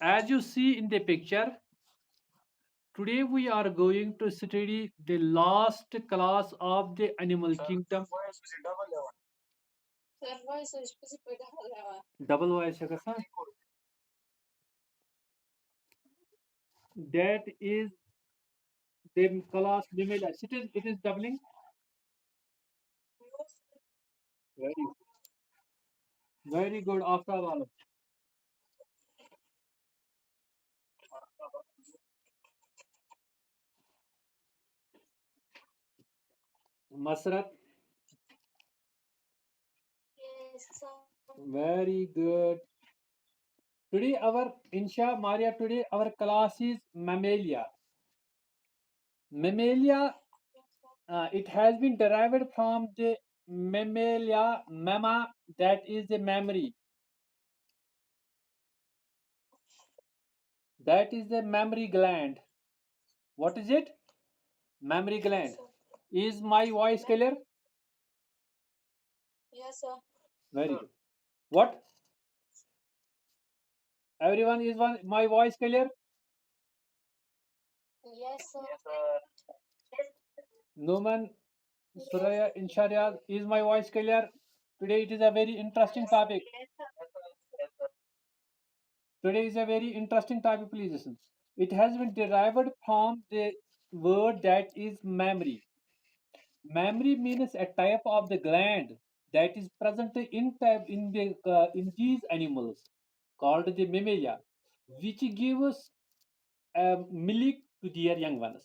As you see in the picture, today we are going to study the last class of the animal kingdom. Double voice है कैसा? That is the class limit. It is doubling. Very very good. After all, Masrat. Very good. Today our Insha Maria. Today our class is Mammalia. Mammalia. It has been derived from the mammalia, mamma, that is the memory. That is the mammary gland. What is it? Mammary gland. Is my voice clear? Very good. What? Everyone is my voice clear? Numan, Suraya, Insharia, is my voice clear? Today it is a very interesting topic. Today is a very interesting topic, please listen. It has been derived from the word that is memory. Mammary means a type of the gland that is present in these animals called the mammalia, which gives milk to their young ones.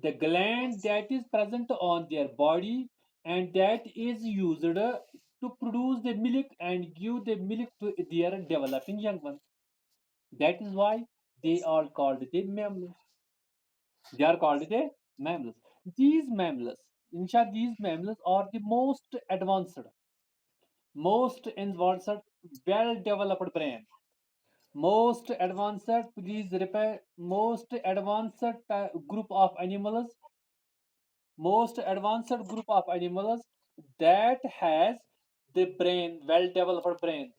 The gland that is present on their body and that is used to produce the milk and give the milk to their developing young ones. That is why they are called the mammals. They are called the mammals. These mammals, insha, these mammals are the most advanced, well-developed brain. Most advanced, please repeat, most advanced group of animals, most advanced group of animals that has the brain, well-developed brain.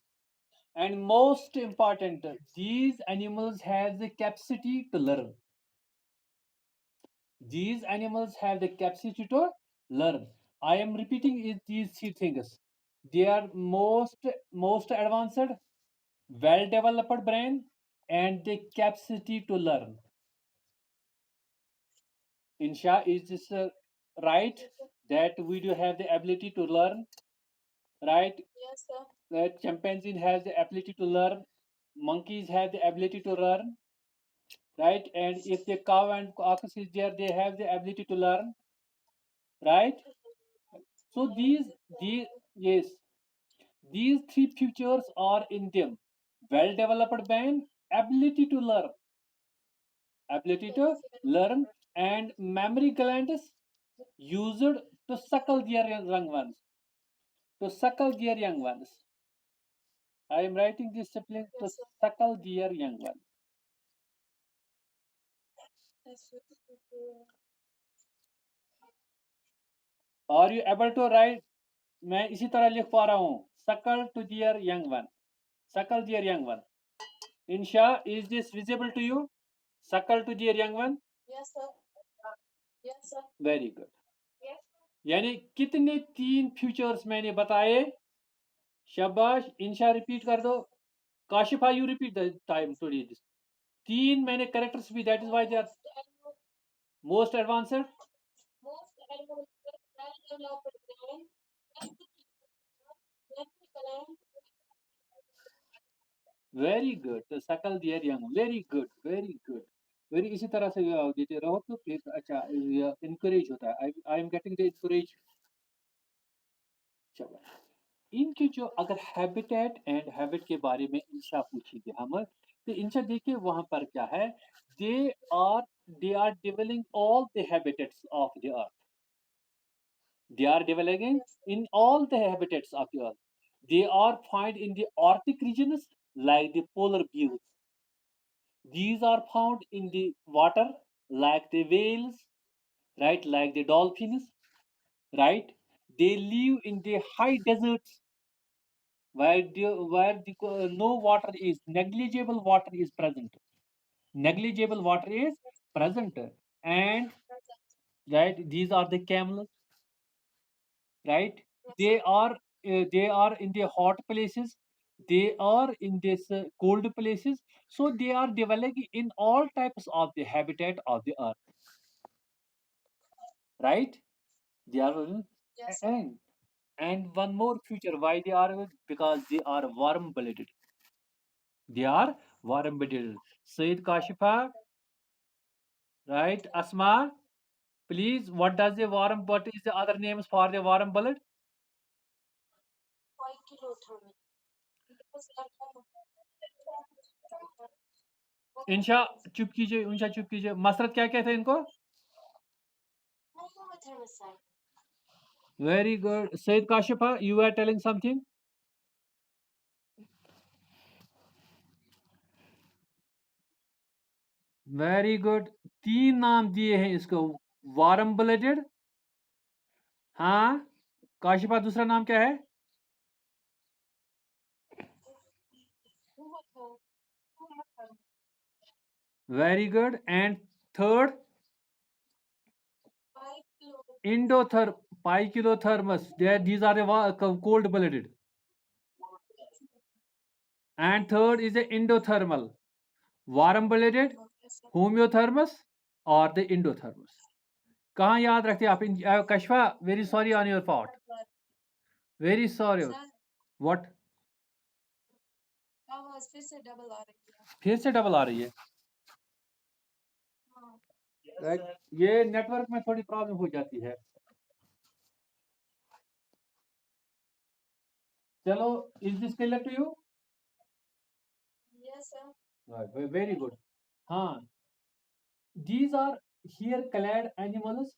And most important, these animals have the capacity to learn. These animals have the capacity to learn. I am repeating these three things. They are most advanced, well developed brain, and the capacity to learn. Insha, is this right? That we do have the ability to learn, right? That chimpanzee has the ability to learn, monkeys have the ability to learn, right? And if the cow and ox is there, they have the ability to learn, right? So these yes, these three features are in them: well-developed brain, ability to learn, and mammary glands used to suckle their young ones, to suckle their young ones. I am writing this discipline to suckle their young ones. Are you able to write? मैं इसी तरह लिख पा रहा हूँ. Suckle to their young one. Suckle their young one. Insha, is this visible to you? Suckle to their young one. Very good. यानी कितने 3 futures मैंने बताए? शाबाश. इंशा रिपीट कर दो. Kashifa you repeat the time to read this. 3 मैंने characters भी, that is why they are most advanced. Very good. तो सकल dear young. Very good, very good. Very इसी तरह से देते रहो तो फिर अच्छा इनकरेज होता है. I am getting the encourage. चलो, इनके जो अगर हैबिटेट एंड हैबिट के बारे में इंशा पूछेंगे हम, तो इंशा देखिए वहां पर क्या है. They are they are developing all the habitats of the earth. They are developing in all the habitats of the earth. They are found in the Arctic regions like the polar bears. These are found in the water like the whales, right? Like the dolphins, right? They live in the high deserts where no water is negligible water is present. Negligible water is present, and right, these are the camels, right? They are in the hot places, they are in this cold places, so they are developing in all types of the habitat of the earth, right? They are and one more feature why they are because they are warm blooded. They are warm blooded. Said Kashifa, right? Asma, please, what is the other names for the warm blood? इंशा चुप कीजिए, इंशा चुप कीजिए। मसरत क्या कहते हैं इनको? Very good. Syed Kashifa, you are telling something. Very good. तीन नाम दिए हैं इसको, वार्म ब्लडेड। हाँ, काशिफा दूसरा नाम क्या है? Very good. And third? Indotherm, Pykilothermus. These are cold blooded. And third is the endothermal. Warm blooded, homeothermus or the endothermus. कहाँ याद रखते हैं आप? Kashfa, very sorry on your part, very sorry. What? फिर से डबल आ रही है। ये नेटवर्क में थोड़ी प्रॉब्लम हो जाती है। चलो, is this clear to you? Very good. हाँ, these are hair clad animals.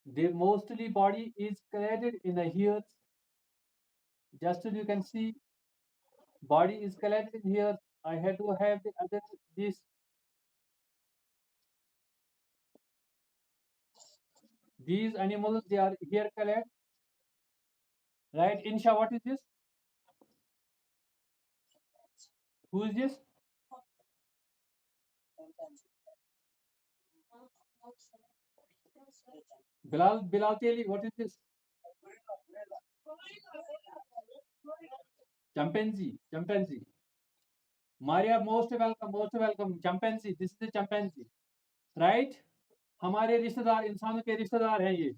Their mostly body is cladded in the hairs. Just as you can see, body is cladded in hairs. I had to have the other this. These animals, they are hair clad, right? Insha, what is this? Who is this? Bilal Teli, what is this? Chimpanzee. Maria, most welcome. Chimpanzee, this is the chimpanzee, right? हमारे रिश्तेदार, इंसानों के रिश्तेदार हैं ये.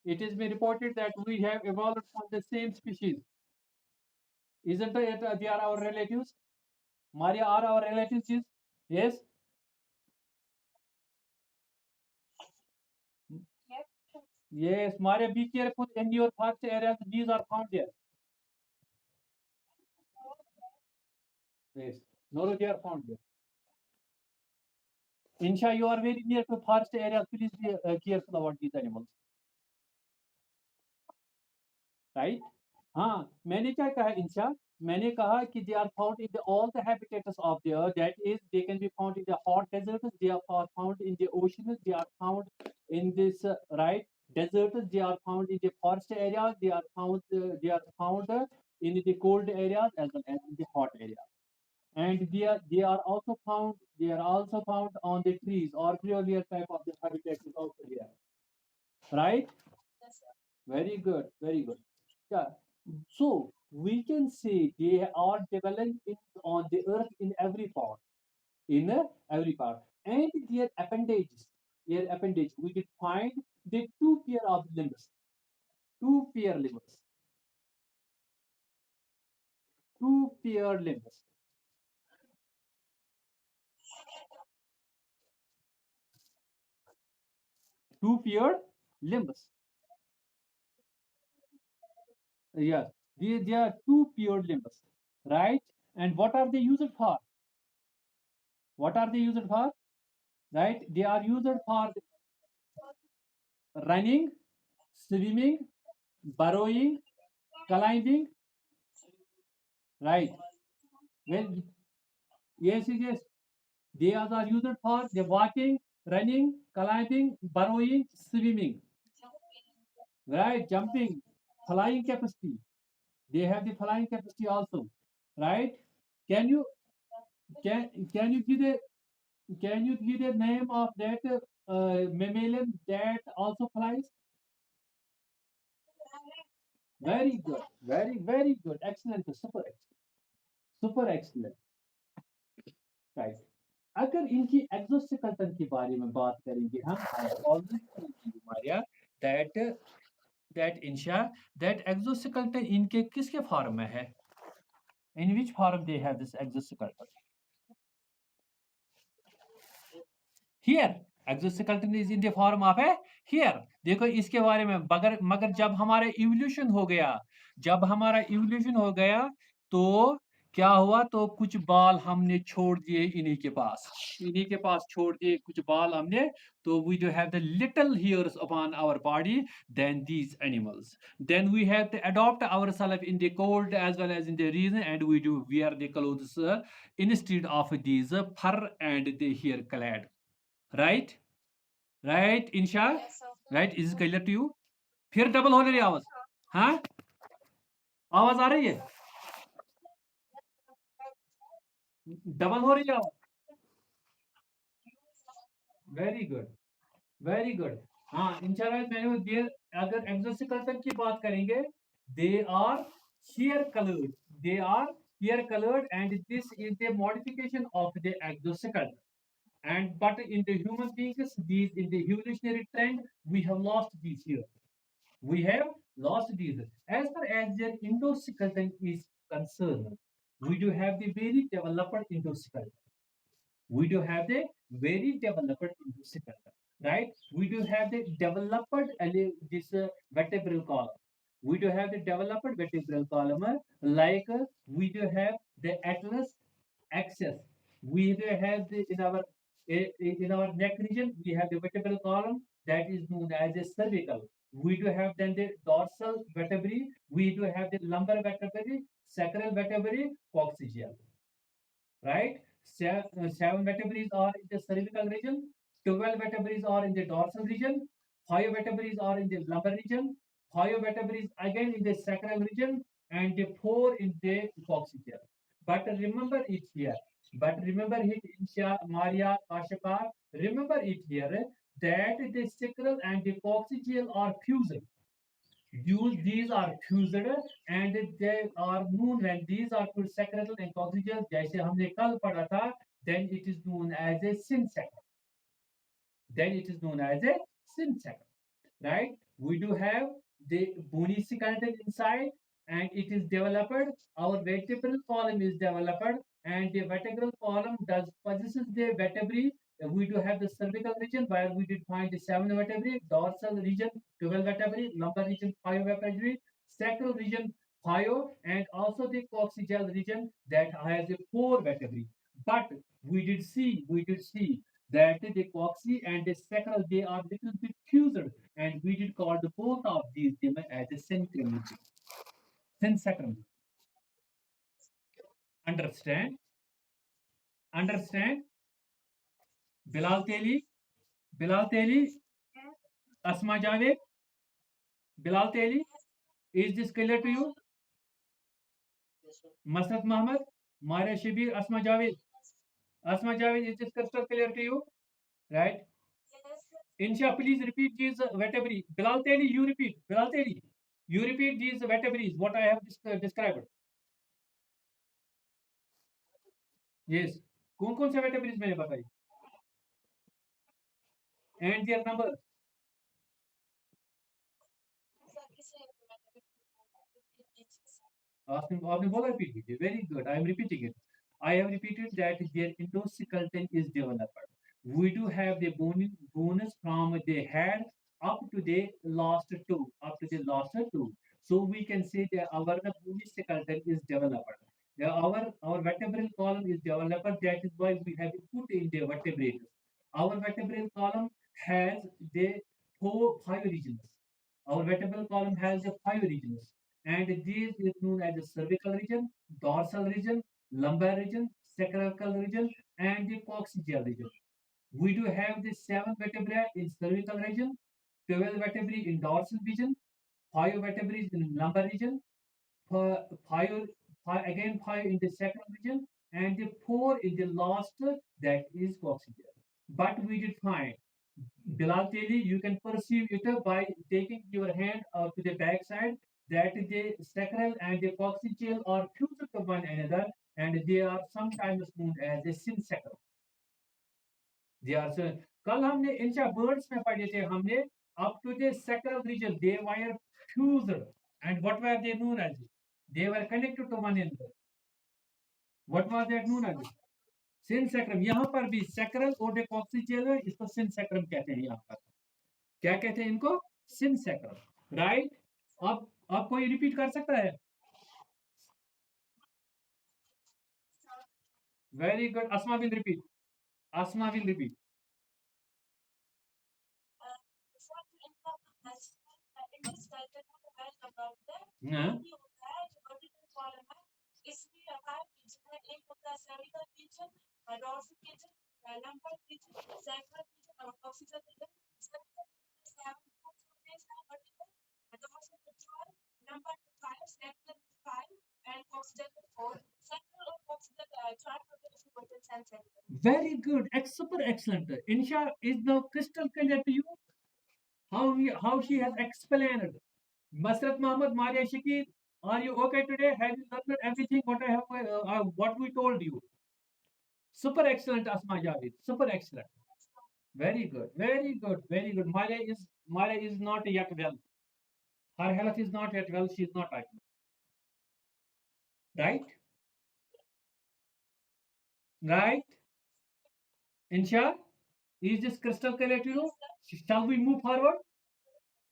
It has been reported that we have evolved from the same species. Isn't it? They are our relatives. Maria are our relatives. Yes. Yes, Maria, be careful in your forest areas. These are found there. Yes. No, they are found there. Insha, you are very near to forest areas. Please be careful about these animals. Right? हाँ, मैंने क्या कहा इंशा? मैंने कहा कि they are found in all the habitats of the earth. That is, they can be found in the hot deserts. They are found in the oceans. They are found in this right deserts. They are found in the forest areas. They are found in the cold areas as well as in the hot areas. And they are also found. They are also found on the trees or peculiar type of the habitat is also there. Right? Very good. Very good. Yeah. So we can say they are developing on the earth in every part, in every part, and their appendage, we can find the two pair of limbs, two pair limbs, two pair limbs, two pair limbs. Yes, they are two pair limbs, right? And what are they used for? What are they used for? Right? They are used for running, swimming, burrowing, climbing, right? Well, yes. They are used for the walking, running, climbing, burrowing, swimming, right? Jumping, flying capacity. They have the flying capacity also, right? Can you can you give the can you give the name of that mammalian that also flies? Very good, very good, excellent, super excellent, right? अगर इनकी exoskeleton के बारे में बात करेंगे हम, I have already told you, Maria, that Insha, that exoskeleton इनके किसके फॉर्म में है? In which form they have this exoskeleton? Here, exoskeleton is in the form of a here. देखो इसके बारे में मगर मगर जब हमारा इवोल्यूशन हो गया, जब हमारा इवोल्यूशन हो गया तो क्या हुआ, तो कुछ बाल हमने छोड़ दिए इन्हीं के पास छोड़ दिए कुछ बाल हमने, तो we do have the little hairs upon our body than these animals. Then we have to adopt ourselves in the cold as well as in the region, and we do wear the clothes instead of these fur and the hair clad. Right? Right, Insha? Right? Is it clear to you? फिर double हो रही है आवाज? हाँ, आवाज आ रही है? Double हो रही है आवाज? Very good, very good. हाँ, इंशाल्लाह मैंने देर अगर एक्सोस्केलेटन की बात करेंगे, they are hair coloured, they are hair coloured, and this is the modification of the exoskeleton. And but in the human beings, these in the evolutionary trend, we have lost these here. We have lost these. As far as their endoskeleton is concerned, we do have the very developed endoskeleton. We do have the very developed endoskeleton, right? We do have the developed this vertebral column. We do have the developed vertebral column, like we do have the atlas axis. We do have the in our neck region, we have the vertebral column that is known as a cervical. We do have then the dorsal vertebrae. We do have the lumbar vertebrae, sacral vertebrae, coccygeal, right? Seven vertebrae are in the cervical region, 12 vertebrae are in the dorsal region, 5 vertebrae are in the lumbar region, 5 vertebrae again in the sacral region, and the 4 in the coccygeal. But remember it here. But remember it, Insha, Maria, Kashakar. Remember it here that the sacral and the coccygeal are fused. These are fused and they are known when these are put sacral and coccygeal, जैसे हमने कल पढ़ा था, then it is known as a synsacral. Then it is known as a synsacral, right? We do have the bony skeleton inside, and it is developed. Our vertebral column is developed, and the vertebral column does possesses the vertebrae. We do have the cervical region where we did find the 7 vertebrae, dorsal region 12 vertebrae, lumbar region 5 vertebrae, sacral region 5, and also the coccygeal region that has a 4 vertebrae. But we did see that the coccy and the sacral, they are little bit fused, and we did call the both of these them as a synsacral. Synsacral. Understand? Understand? Bilal Teli, Bilal Teli, Asma Javed, Bilal Teli. Is this clear to you? Masrat Muhammad, Maria Shibir, Asma Javed, is this crystal clear to you? Right? Insha, please repeat these vertebrae. Bilal Teli, you repeat. Bilal Teli, you repeat these vertebrae, what I have described. Yes. कौन कौन से vertebrae मैंने बताई? And their number. आपने बोला repeat कीजिए. Very good. I am repeating it. I have repeated that their endoskeleton is developed. We do have the bones from the head up to the last two, So we can say that our bony skeleton is developed. Our vertebral column is developed. That is why we have put in the vertebrae. Our vertebral column has the 5 regions. Our vertebral column has the 5 regions, and these is known as the cervical region, dorsal region, lumbar region, sacral region, and the coccygeal region. We do have the 7 vertebrae in cervical region, 12 vertebrae in dorsal region, 5 vertebrae in lumbar region, fire, again fire in the second region, and the four in the last, that is oxygen. But we did find, Bilal Teli, you can perceive it by taking your hand to the back side, that the sacral and the coccygeal are fused to one another, and they are sometimes known as the synsacral. They are कल हमने इनका words में पढ़े थे हमने, up to the sacral region they were fused, and what were they known as? They were connected to one another. What was that known as? Synsacrum. यहाँ पर भी सैक्रल और डेकोक्सिजेल है, इसको सिन सैक्रम कहते हैं. यहाँ पर क्या कहते हैं इनको? सिन सैक्रम. राइट. अब कोई रिपीट कर सकता है? Very good. Asma will repeat. Asma will repeat. हाँ. Very good. Super excellent. Insha is now crystal clear to you how she has explained. Masrat Mohammed, Maria Shakir, are you okay today? Have you learned everything what we told you? Super excellent, Asma Javed. Super excellent. Very good. Very good. Very good. Maria is not yet well. Her health is not yet well. She is not right. Right? Right? Insha, is this crystal clear to you? Shall we move forward?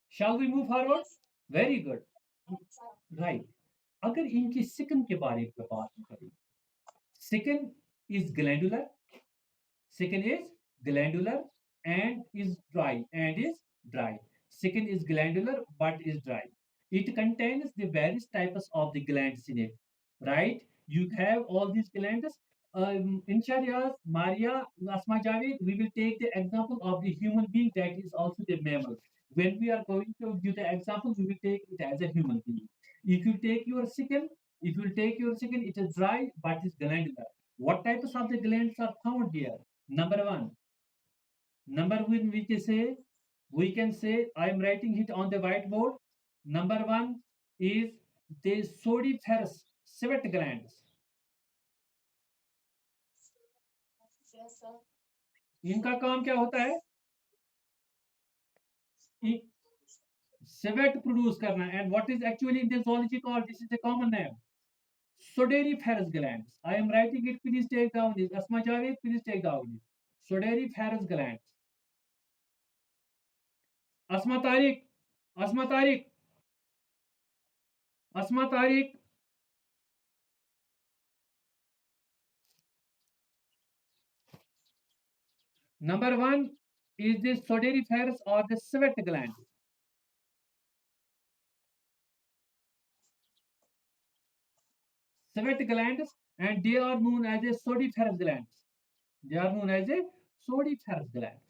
Shall we move forward? Very good. Right. अगर इनकी सिकन के बारे में बात करें, सिकन is glandular. Second is glandular and is dry. Second is glandular but is dry. It contains the various types of the glands in it. Right? You have all these glands. Inshallah, Maria, Asma Javed, we will take the example of the human being that is also the mammal. When we are going to give the example, we will take it as a human being. If you take your second, it is dry but is glandular. What types of the glands are found here? Number one, we can say I am writing it on the whiteboard. Number one is the sodiferous sweat glands. इनका काम क्या होता है? Sweat produce करना. And what is actually in the zoology called? This is the common name. Soderiferous glands. I am writing it. Please take down this. Asma Javed, please take down it. Soderiferous glands. Asma Tariq. Asma Tariq. Asma Tariq. Number one is the soderiferous or the sweat gland. Sweat glands, and they are known as a sodiferous glands. They are known as a sodiferous glands.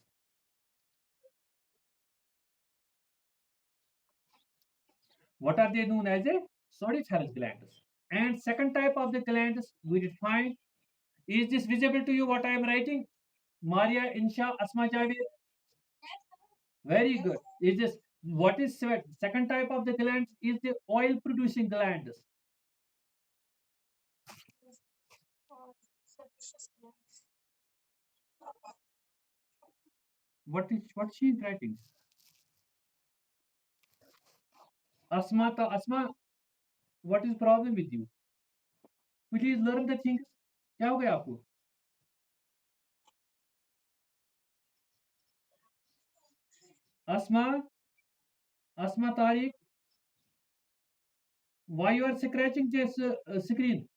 What are they known as? A sodiferous glands. And second type of the glands we define. Is this visible to you what I am writing? Maria, Insha, Asma Javed? Very good. Is this what is sweat? Second type of the glands is the oil producing glands. What she is writing? Asma, what is problem with you? Please learn the things. क्या हो गया आपको? Asma Tariq, why you are scratching this screen?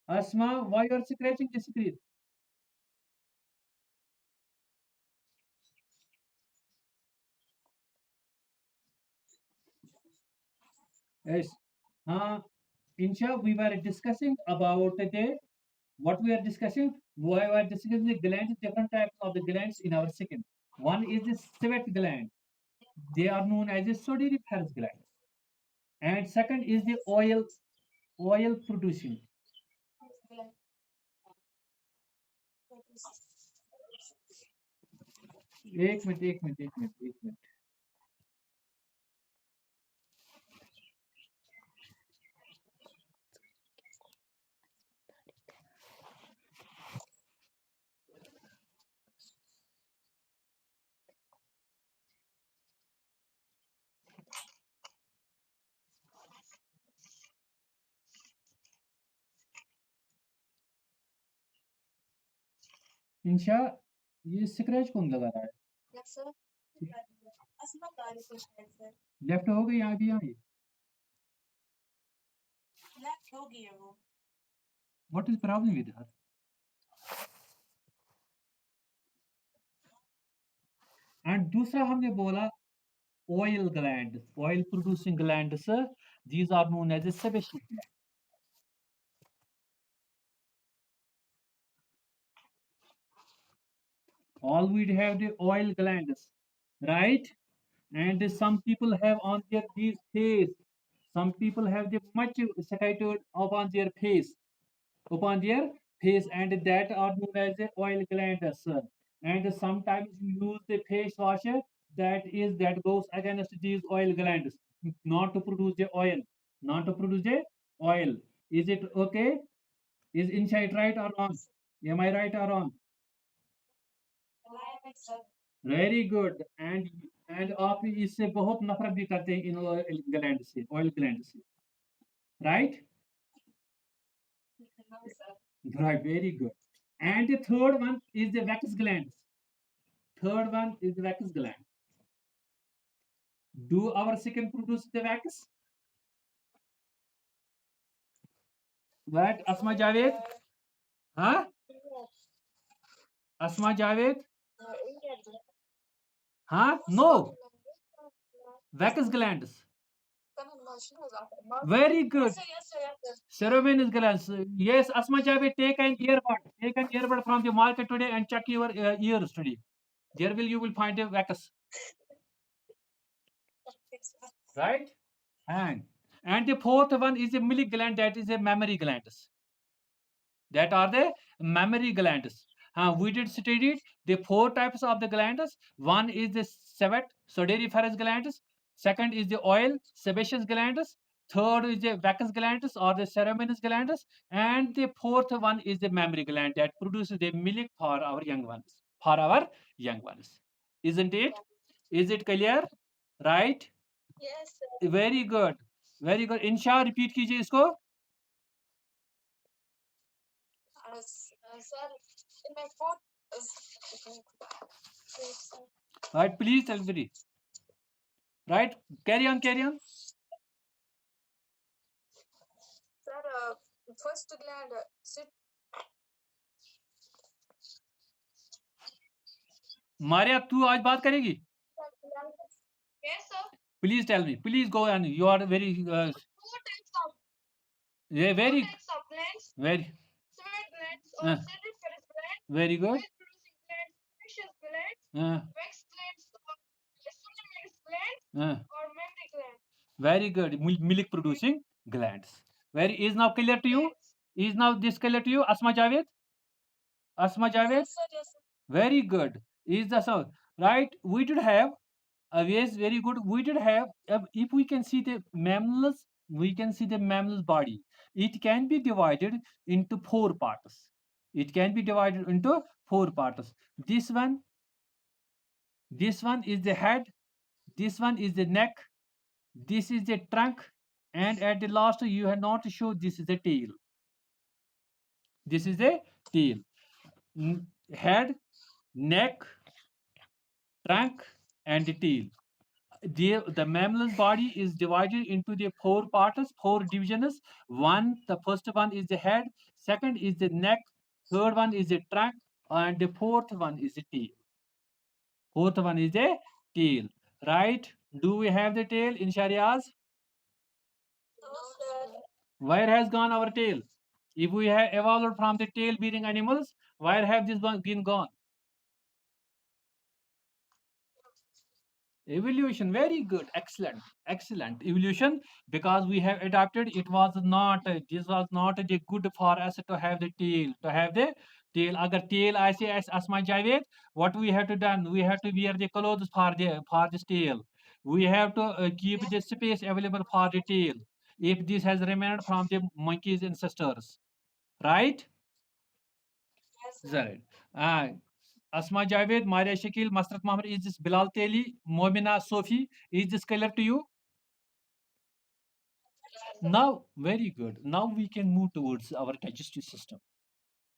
Asma, why you are scratching the screen? Yes. Insha, we were discussing about what we are discussing. We were discussing the glands, different types of the glands in our skin. One is the sweat gland. They are known as the sudoriferous gland. And second is the oil producing. एक minute इंशा, ये scratch कौन लगा रहा है? Left हो गई यहाँ भी यहाँ what is problem with her? And दूसरा हमने बोला oil gland, oil producing glands, these are known as a sebaceous gland. All we have the oil glands, right? And some people have on their these face, some people have the much scattered upon their face, and that are known as the oil glands. And sometimes you use the face washer that goes against these oil glands, not to produce the oil, not to produce the oil. Is it okay? Is insight right or wrong? Am I right or wrong? Very good. And आप इससे बहुत नफरत भी करते हैं in oil gland से, right? Right, very good. And the third one is the wax gland. Third one is the wax gland. Do our skin produce the wax? What, Asma Javed? Huh? Asma Javed? Huh? No. Wax glands. Very good. Ceruminous glands. Yes, Asma Javed, take an earbud. Take an earbud from the market today and check your ears today. There will you will find a wax. Right? And the fourth one is a milk gland, that is a mammary glands. That are the mammary glands. We did study the four types of the glands. One is the civet, sudoriferous glands. Second is the oil, sebaceous glands. Third is the vacus glands or the ceruminous glands. And the fourth one is the mammary gland that produces the milk for our young ones. For our young ones. Isn't it? Is it clear? Right? Yes, sir. Very good. Very good. Insha, repeat कीजिए इसको. Sir, in my fourth. Right, please tell me. Right, carry on, carry on. Sir, first gland, sit. Maria, तू आज बात करेगी? Yes, sir. Please tell me. Please go on. You are very. Two types of. Yeah, very. Two types of glands. Very. Sweat glands or sedimentary glands. Very good. Producing glands, precious glands, wax glands, or sodium glands, or mammary glands. Very good. Milk producing glands. Very is now clear to you? Yes. Is now this clear to you, Asma Javed? Asma Javed? Yes, sir. Yes, sir. Very good. Is the so right? We did have yes, very good. We did have if we can see the mammals, we can see the mammal's body. It can be divided into four parts. It can be divided into four parts. This one, this one is the head. This one is the neck. This is the trunk, and at the last you have not shown this is the tail. This is the tail. Head, neck, trunk, and the tail. The mammal's body is divided into the four parts, four divisions. The first one is the head, second is the neck, third one is the trunk, and the fourth one is the tail. Fourth one is the tail. Right? Do we have the tail in Sharias? Where has gone our tail? If we have evolved from the tail-bearing animals, where have this one been gone? Evolution, very good, excellent, excellent. Evolution, because we have adapted. It was not. This was not the good for us to have the tail. To have the tail. Agar tail I say as Asma Javed, what we have to done? We have to wear the clothes for this tail. We have to keep the space available for the tail. If this has remained from the monkeys ancestors, right? Right. Uh, Asma Javed, Maria Shakil, Masrat Mohammed, is this Bilal Teli, Momina Sofi, is this clear to you? Now, very good. Now we can move towards our digestive system.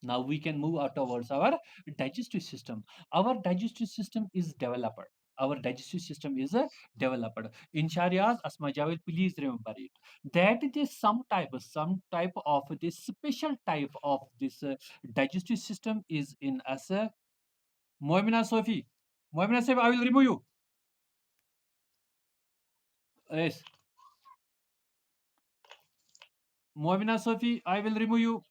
Now we can move out towards our digestive system. Our digestive system is developed. Our digestive system is developed. In Sharias, Asma Javed, please remember it. That it is some type of this special type of this digestive system is in us. Moimina Sofi. Moimina Sofi, I will remove you. Yes. Moimina Sofi, I will remove you.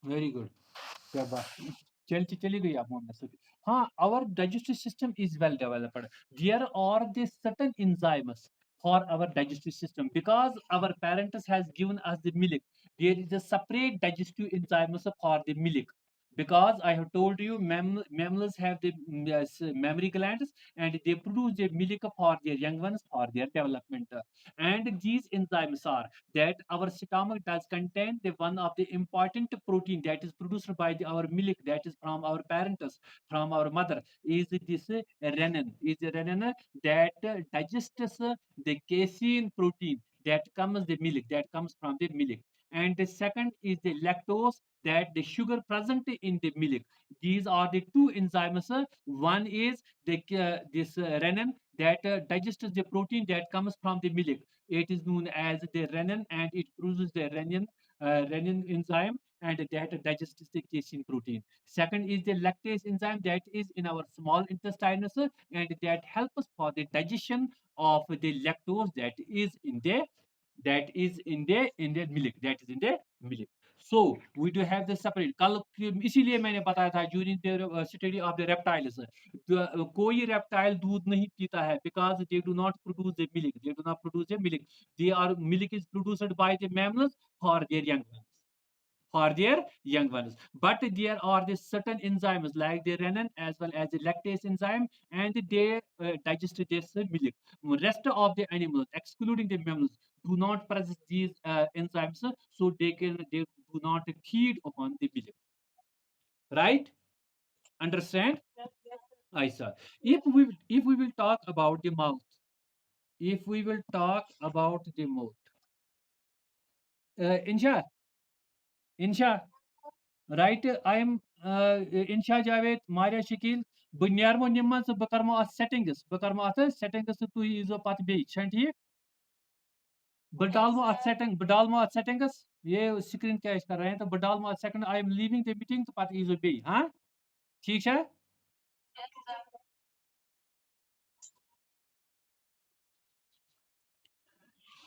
Very good. शाबाश चली गई आप मोहम्मद सफी हाँ our digestive system is well developed there are the certain enzymes for our digestive system because our parents has given us the milk there is a separate digestive enzymes for the milk because I have told you mammals have the yes, mammary glands and they produce the milk for their young ones for their development and these enzymes are that our stomach does contain the one of the important protein that is produced by our milk that is from our parents from our mother is this renin is the renin that digests the casein protein that comes the milk that comes from the milk and the second is the lactose that the sugar present in the milk these are the two enzymes one is the this renin that digests the protein that comes from the milk it is known as the renin and it produces the renin enzyme and that digests the casein protein. Second is the lactase enzyme that is in our small intestines and that helps us for the digestion of the lactose that is in the milk that is in the milk. So we do have the separate कल इसीलिए मैंने बताया था during the study of the reptiles कोई reptile दूध नहीं पीता है because they do not produce the milk they do not produce the milk they are milk is produced by the mammals for their young ones for their young ones. But there are the certain enzymes like the renin as well as the lactase enzyme, and they digest this milk. Rest of the animals, excluding the mammals, do not possess these enzymes, so they do not feed upon the milk. Right? Understand? I saw. If we will talk about the mouth, if we will talk about the mouth, Insha, Insha, right I am insha javed maria shakil bunyarmo nimman se bakarmo at settings tu izo pat be chanti बडालमो at settings ये screen क्या कर रहे हैं तो बडालमो at second I am leaving the meeting तो pat izo be हाँ ठीक है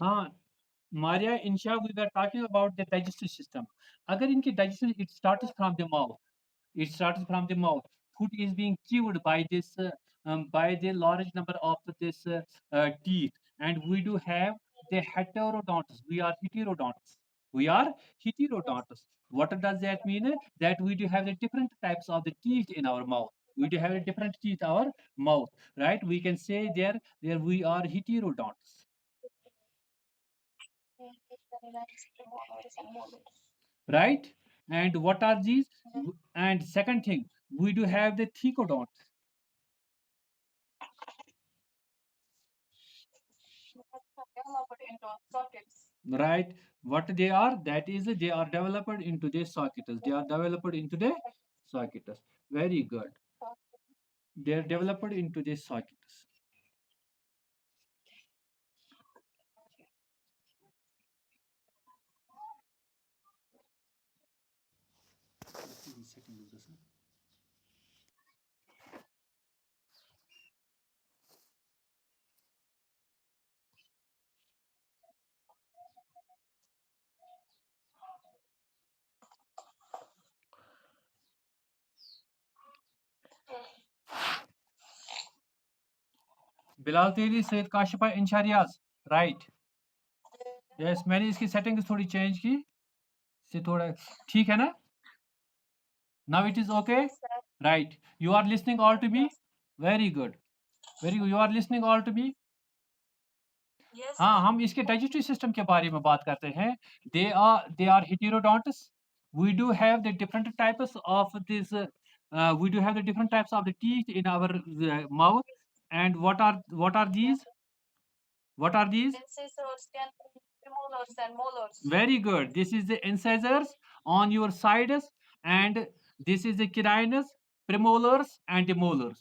हाँ Maria Insha we were talking about the digestive system अगर इनकी digestion it starts from the mouth it starts from the mouth. Food is being chewed by the large number of this teeth, and we do have the heterodonts. We are heterodonts. We are heterodonts. What does that mean? That we do have the different types of the teeth in our mouth. We do have a different teeth in our mouth, right? We can say there we are heterodonts, right? And what are these? And second thing, we do have the thecodonts. Right, what they are that is they are developed into the sockets they are developed into the sockets very good they are developed into the sockets Bilal Teli, Syed Kashifa, Insha Riyaz, right. Yes, मैंने इसकी settings थोड़ी change की, से थोड़ा ठीक है ना? Now it is okay, right. You are listening all to me, very good, very good, you are listening all to me. हाँ, हम इसके डाइजेस्टिव सिस्टम के बारे में बात करते हैं। They are heterodonts. We do have the different types of this. We do have the different types of the teeth in our mouth. And what are these? What are these? Incisors, premolars, and molars. Very good. This is the incisors on your sides, and this is the carinus, premolars, and the molars.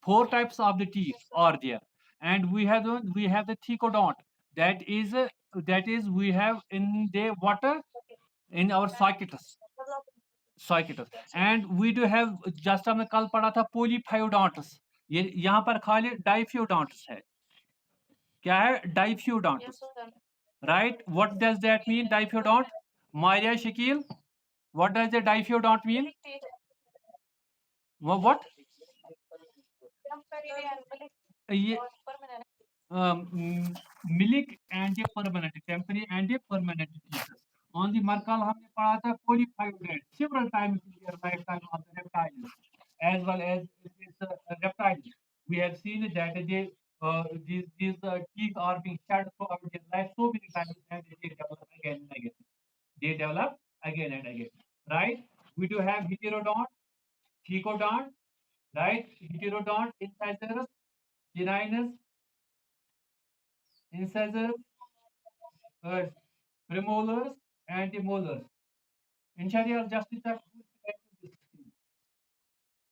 Four types of the teeth are there, and we have the thecodont. That is we have in the water in our sockets, and we do have just हमने कल पढ़ा था polyphyodonts. ये यहाँ पर खाली diphyodonts है. क्या है diphyodonts? Right? What does that mean, diphyodont? Maria, Shakil, what does the diphyodont mean? What? ये milk and a permanent, temporary and a permanent teacher. On the मरकल हमने पढ़ा था polyphyodont several times in their lifetime of the reptiles as well as this reptiles. We have seen that these teeth are being shed throughout their life so many times and they develop again and again. They develop again and again. Right? We do have heterodont, thecodont, right? Heterodont, incisors, carinus, incisors, premolars, and the molars. Inshallah, just to check.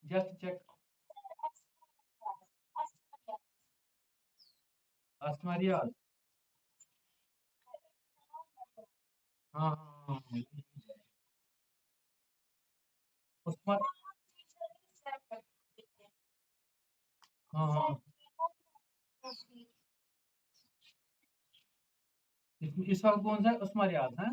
Just to check. Asmaria. हाँ हाँ हाँ उसमें हाँ हाँ इस वक्त कौन सा है उस्मारिया है?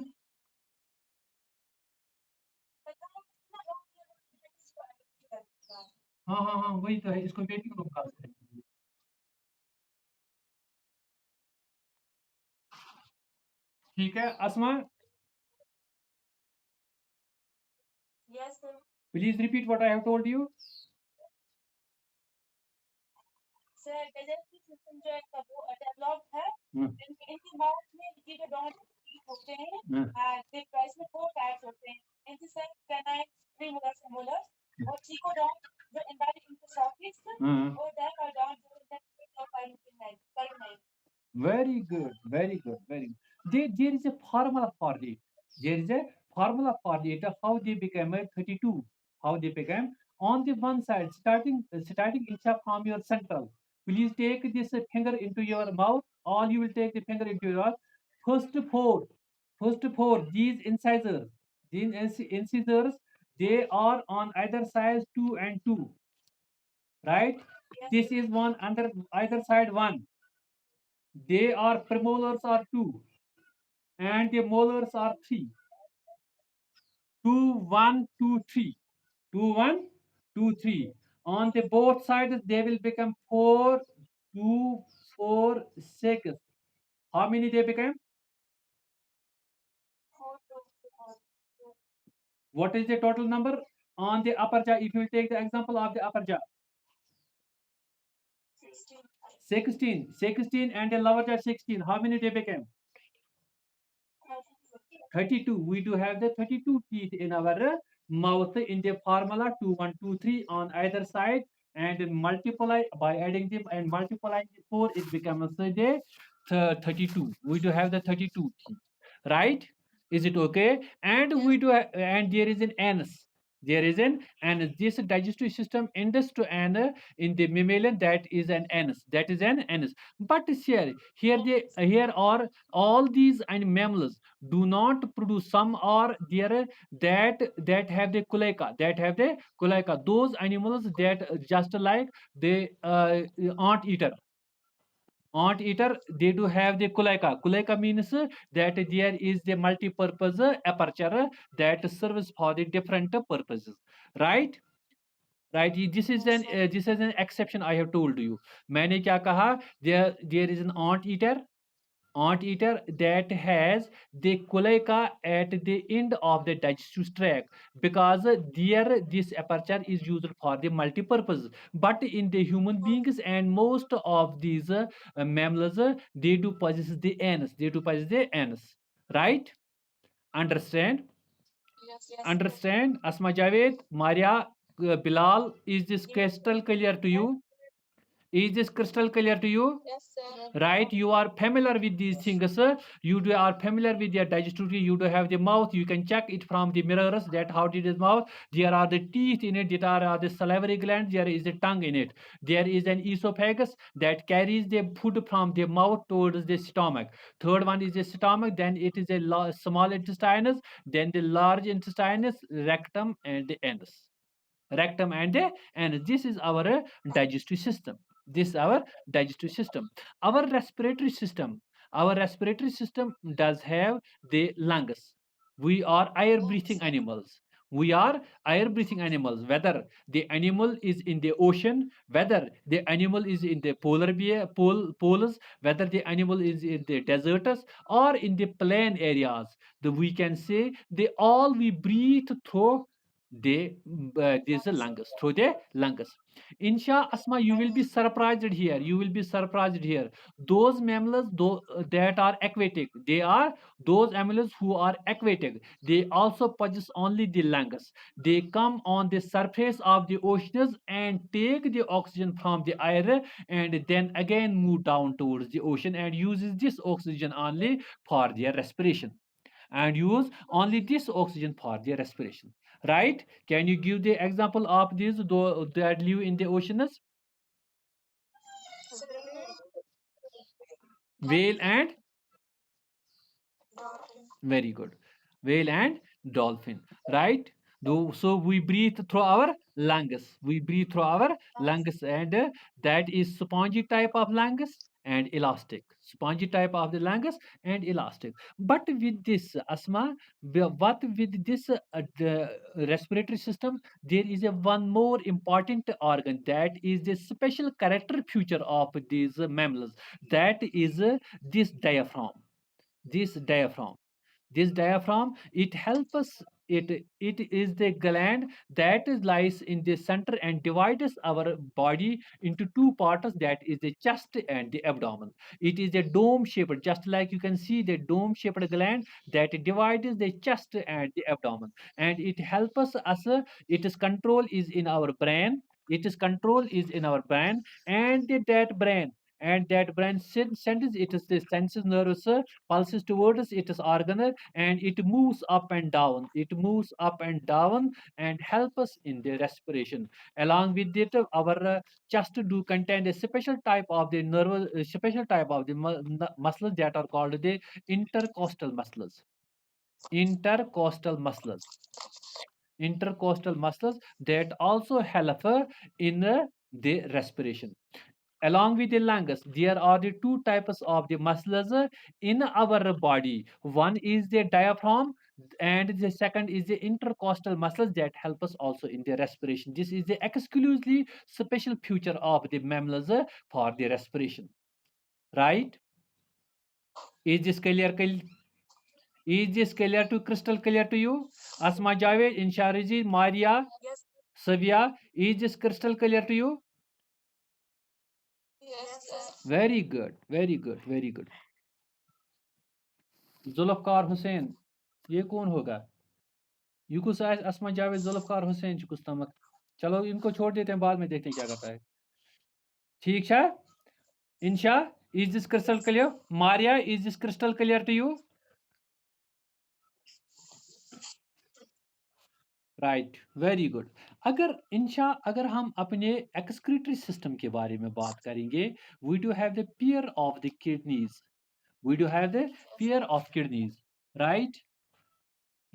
हाँ हाँ हाँ वही तो है, इसको वेटिंग रूम का है। ठीक है Asma, please repeat what I have told you. Sir digestive system जो है वो डेवलप्ड है, इनके माउथ में कीटोडॉन होते हैं, दे इसमें फोर टाइप्स होते हैं, इंसिसन, कैनाइन, प्रीमोलर्स, मोलर्स, और चीकोडॉन जो एम्बेडेड इन द सॉकेट्स, और डायफाडॉन जो permanent. Very good, very good, very good. There is a formula for it. There is a formula for it. How they became a 32. How they became on the one side, starting Isha from your central. Please take this finger into your mouth. All you will take the finger into your mouth. First four, first four. These incisors, they are on either side two and two. Right? Yes. This is one under either side one. They are premolars are two, and the molars are three. 2, 1, 2, 3. 2, 1, 2, 3. On the both sides, they will become 4, 2, 4, 6. How many they become? What is the total number on the upper jaw? If you will take the example of the upper jaw, 16, and the lower jaw 16. How many they became? 32. We do have the 32 teeth in our mouth in the formula 2, 1, 2, 3 on either side, and multiply by adding them and multiplying the 4, it becomes the 32. We do have the 32 teeth, right? Is it okay? And we do and there is an anus. There is an anus. This digestive system ends to an in the mammalian, that is an anus. That is an anus. But here are all these and mammals do not produce. Some are there that have the cloaca. Those animals that just like the ant eater, they do have the cloaca means that there is the multi-purpose aperture that serves for the different purposes, right? right? This is an exception I have told you. मैंने क्या कहा? There is an ant eater that has the cloaca at the end of the digestive tract, because there this aperture is used for the multi-purpose. But in the human beings and most of these mammals, they do possess the anus. They do possess the anus, right? Understand? Understand? Asma Javed, Maria, Bilal, is this crystal clear to you? Is this crystal clear to you? Right, you are familiar with these things, sir. You do are familiar with your digestive tree. You do have the mouth. You can check it from the mirrors that how did his mouth. There are the teeth in it. There are the salivary glands. There is the tongue in it. There is an esophagus that carries the food from the mouth towards the stomach. Third one is the stomach. Then it is a small intestines. Then the large intestines, rectum and the anus. Rectum and the anus. This is our digestive system. This is our digestive system. Our respiratory system. Our respiratory system does have the lungs. We are air breathing animals. We are air breathing animals. Whether the animal is in the ocean, whether the animal is in the poles, whether the animal is in the deserts or in the plain areas, we can say they all we breathe through these lungs, through the lungs. Insha Asma, you will be surprised here. You will be surprised here. Those mammals that are aquatic, they are those mammals who are aquatic. They also possess only the lungs. They come on the surface of the oceans and take the oxygen from the air and then again move down towards the ocean and uses this oxygen only for their respiration, and use only this oxygen for their respiration, right? Can you give the example of these that live in the oceans? Whale and very good. Whale and dolphin, right? So we breathe through our lungs. We breathe through our lungs, and that is spongy type of lungs and elastic. Spongy type of the lungs and elastic. But with this asthma, what with this the respiratory system, there is a one more important organ that is the special character feature of these mammals. That is this diaphragm. This diaphragm, this diaphragm, it helps us. It is the gland that lies in the center and divides our body into two parts, that is the chest and the abdomen. It is a dome shaped, just like you can see the dome shaped gland that divides the chest and the abdomen, and it helps us. Its control is in our brain. Its control is in our brain, and that brain sends it is the senses nervous pulses towards its organ, and it moves up and down. It moves up and down and help us in the respiration. Along with it, our chest do contain a special type of the nerve, special type of the muscles that are called the intercostal muscles. Intercostal muscles. Intercostal muscles that also help in the respiration. Along with the lungs, there are the two types of the muscles in our body. One is the diaphragm, and the second is the intercostal muscles that help us also in the respiration. This is the exclusively special feature of the mammals for the respiration, right? Is this clear? Is this clear to crystal clear to you? Asma Javed, Inshariji, Maria, Savia, is this crystal clear to you? Very good, very good, very good. Zulfikar Hussain, ये कौन होगा? यूकुस असमा जावेद जुल्फकार हुसैन चुकुस्तमक। चलो इनको छोड़ देते हैं, बाद में देखते हैं क्या करता है। ठीक है? इंशा, is this crystal clear? Maria, is this crystal clear to you? Right, very good. अगर इंशा, अगर हम अपने एक्सक्रीटरी सिस्टम के बारे में बात करेंगे, we do have the pair of the kidneys, we do have the pair of kidneys, right?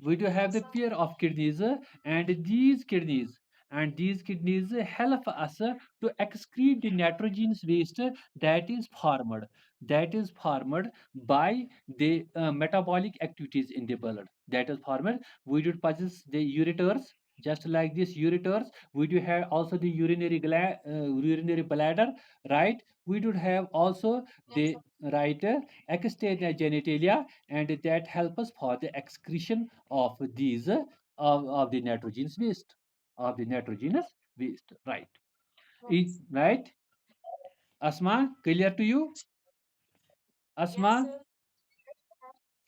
We do have the pair of kidneys, and these kidneys help us to excrete the nitrogenous waste that is formed by the metabolic activities in the blood. That is formed. We do possess the ureters. Just like this ureters, we do have also the urinary bladder, right? We do have also the right external genitalia, and that help us for the excretion of these of the nitrogenous waste, of the nitrogenous waste, right? Right, Asma, clear to you? Asma,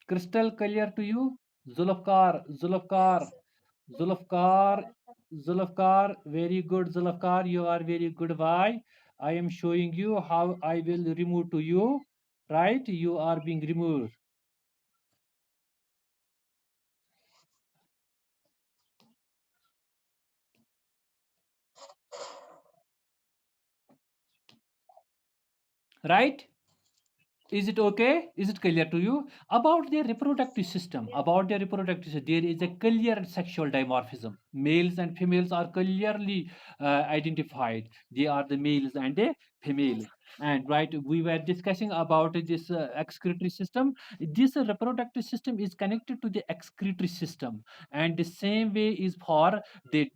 crystal clear to you? Zulfkar, Zulfkar, Zulfkar, Zulfkar, very good, Zulfkar, you are very good. Why? I am showing you how I will remove to you, right? You are being removed. Right? Is it okay? Is it clear to you? About their reproductive system, about their reproductive system, there is a clear sexual dimorphism. Males and females are clearly identified. They are the males and the females. And right, we were discussing about this excretory system. This reproductive system is connected to the excretory system, and the same way is for the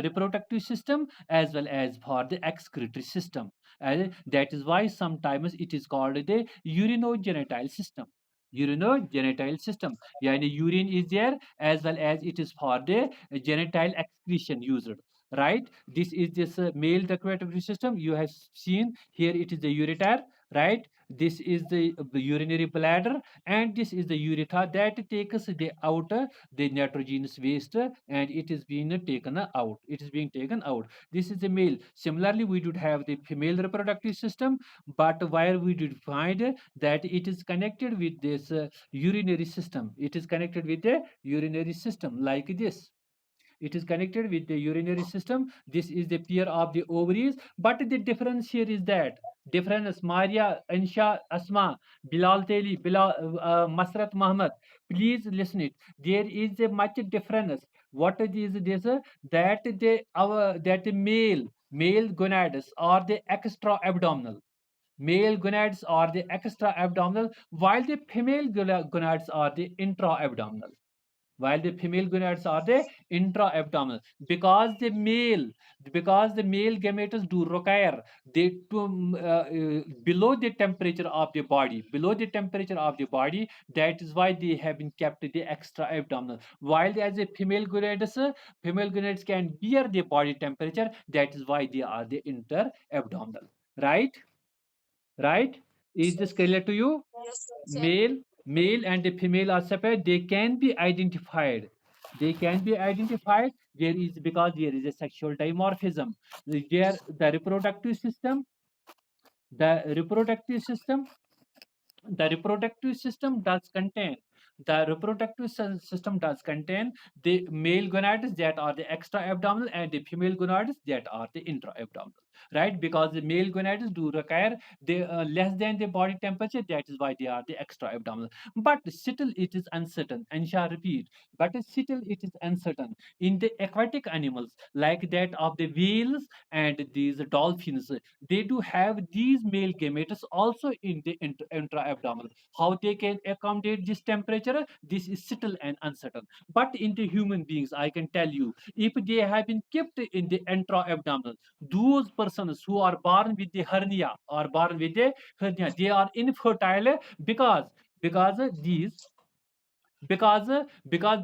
reproductive system as well as for the excretory system. And that is why sometimes it is called the urinogenital system. Urinogenital system. Yani urine is there as well as it is for the genital excretion used. Right? This is this male reproductive system. You have seen here it is the ureter, right? This is the urinary bladder, and this is the ureter that takes the outer the nitrogenous waste, and it is being taken out. It is being taken out. This is the male. Similarly, we would have the female reproductive system, but where we did find that it is connected with this urinary system. It is connected with the urinary system like this. It is connected with the urinary system. This is the pair of the ovaries, but the difference here is that difference Maria, Ansha, Asma, Bilal Teli, Bilal, Masrat Muhammad. Please listen it. There is a much difference. What is this? That the that the male gonads are the extra abdominal. Male gonads are the extra abdominal, while the female gonads are the intra abdominal, while the female gonads are the intra-abdominal. Because the male gametes do require they to below the temperature of the body, that is why they have been kept the extra abdominal, while as a female gonads can bear the body temperature, that is why they are the inter-abdominal. Right right Is this clear to you? Male and the female are separate. They can be identified. There is, because there is a sexual dimorphism. The reproductive system, the reproductive system the reproductive system does contain the male gonads that are the extra abdominal and the female gonads that are the intra abdominal, right? Because the male gonads do require the less than the body temperature, that is why they are the extra abdominal. But still it is uncertain, and shall repeat, but still it is uncertain in the aquatic animals like that of the whales and these dolphins. They do have these male gametes also in the intra-abdominal. How they can accommodate this temperature, this is still and uncertain. But in the human beings, I can tell you, if they have been kept in the intra-abdominal, those persons who are born with the hernia or born with the hernia, they are infertile because these because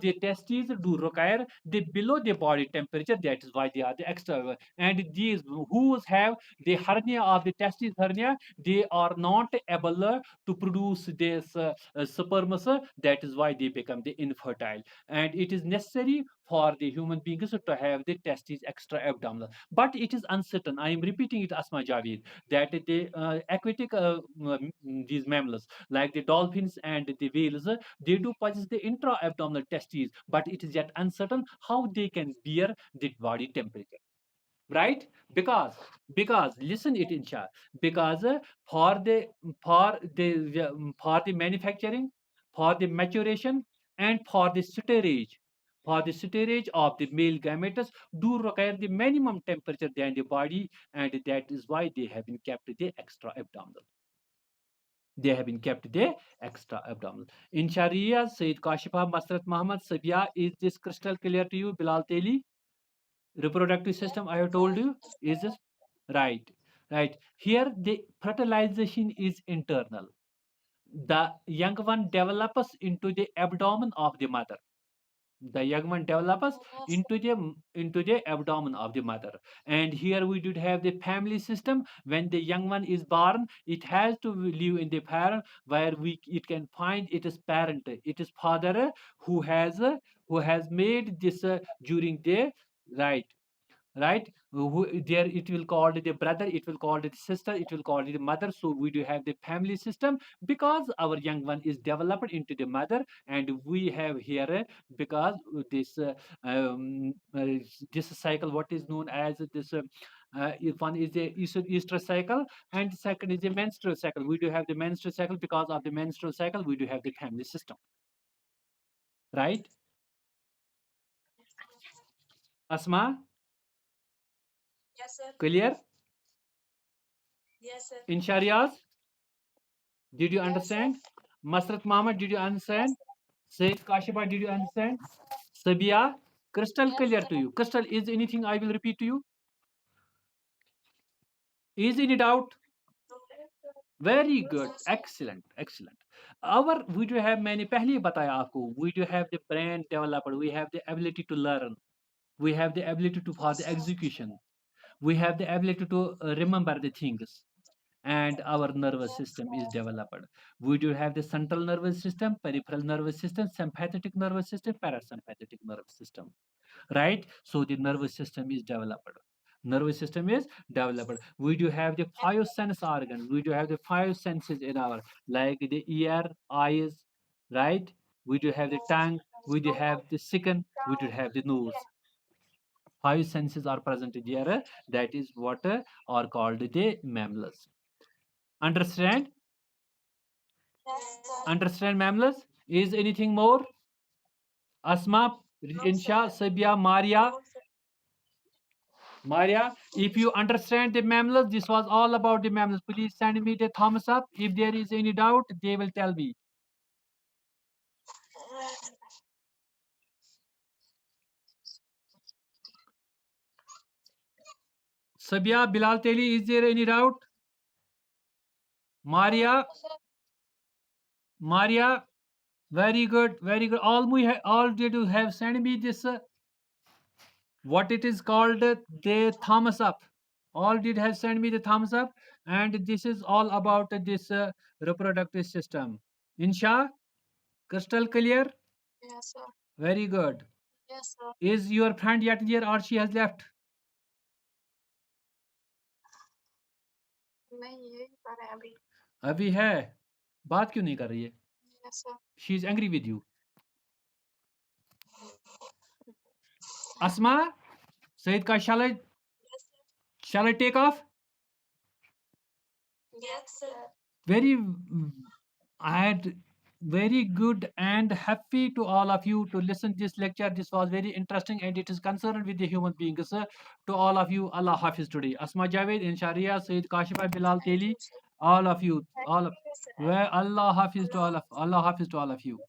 the testes do require the below the body temperature, that is why they are the extra. And these who have the hernia of the testes hernia, they are not able to produce this sperms, that is why they become the infertile, and it is necessary for the human beings to have the testes extra abdominal. But it is uncertain, I am repeating it, Asma Javed, that the aquatic these mammals like the dolphins and the whales, they do possess the intra-abdominal testes, but it is yet uncertain how they can bear the body temperature. Right? Because listen it, Insha. Because for the for the manufacturing, for the maturation, and for the storage of the male gametes do require the minimum temperature than the body, and that is why they have been kept the extra abdominal. They have been kept the extra abdominal. In Sharia, Sayyid Kashifa Masrat Muhammad Sabia, is this crystal clear to you, Bilal Teli? reproductive system I have told you is this, right. Right here the fertilization is internal. The young one develops into the abdomen of the mother. The young one develops into the abdomen of the mother. And here we do have the family system. When the young one is born, it has to live in the parent, where we it can find it is parent, it is father, who has made this during the, right. Right, there it will called the brother, it will called the sister, it will called the mother. So we do have the family system, because our young one is developed into the mother. And we have here because this uh, this cycle, what is known as this if one is the easter cycle, and second is the menstrual cycle. We do have the menstrual cycle. Because of the menstrual cycle, we do have the family system, right. Asma, clear? In Sharias, did you understand? Masrat Mama, did you understand? Said Kashiba, did you understand? Sabia, crystal clear to you. Crystal, is anything I will repeat to you? Is any doubt? Very good. Excellent. Excellent. Our we do have many पहले ही बताया आपको. We do have the brain developed. We have the ability to learn. We have the ability to for the execution. We have the ability to remember the things. And our nervous system is developed. We do have the central nervous system, peripheral nervous system, sympathetic nervous system, parasympathetic nervous system, right. So the nervous system is developed. Nervous system is developed. We do have the five sense organs. We do have the five senses in our, like the ear, eyes, right. We do have the tongue. We do have the skin. We do have the nose. Five senses are present here. That is what are called the mammals. Understand? Understand mammals? Is anything more? Asma, Insha, Sabia, Maria. Maria, if you understand the mammals, this was all about the mammals. Please send me the thumbs up. If there is any doubt, they will tell me. Sabia, Bilal Teli, is there any doubt? Maria, Maria, very good, very good. All did you have send me this what it is called the thumbs up. All did have sent me the thumbs up, and this is all about this reproductive system. Insha, crystal clear? Very good. Is your friend yet here or she has left? अभी है. बात क्यों नहीं कर रही है? She is angry with you. Asma, Said ka shall I take off? Very I had very good and happy to all of you to listen this lecture. This was very interesting and it is concerned with the human beings. To all of you, Allah Hafiz today. Asma Javed, Insharia, Sayyid Kashifa, Bilal Teli, all of you, all of where Allah Hafiz to all of you.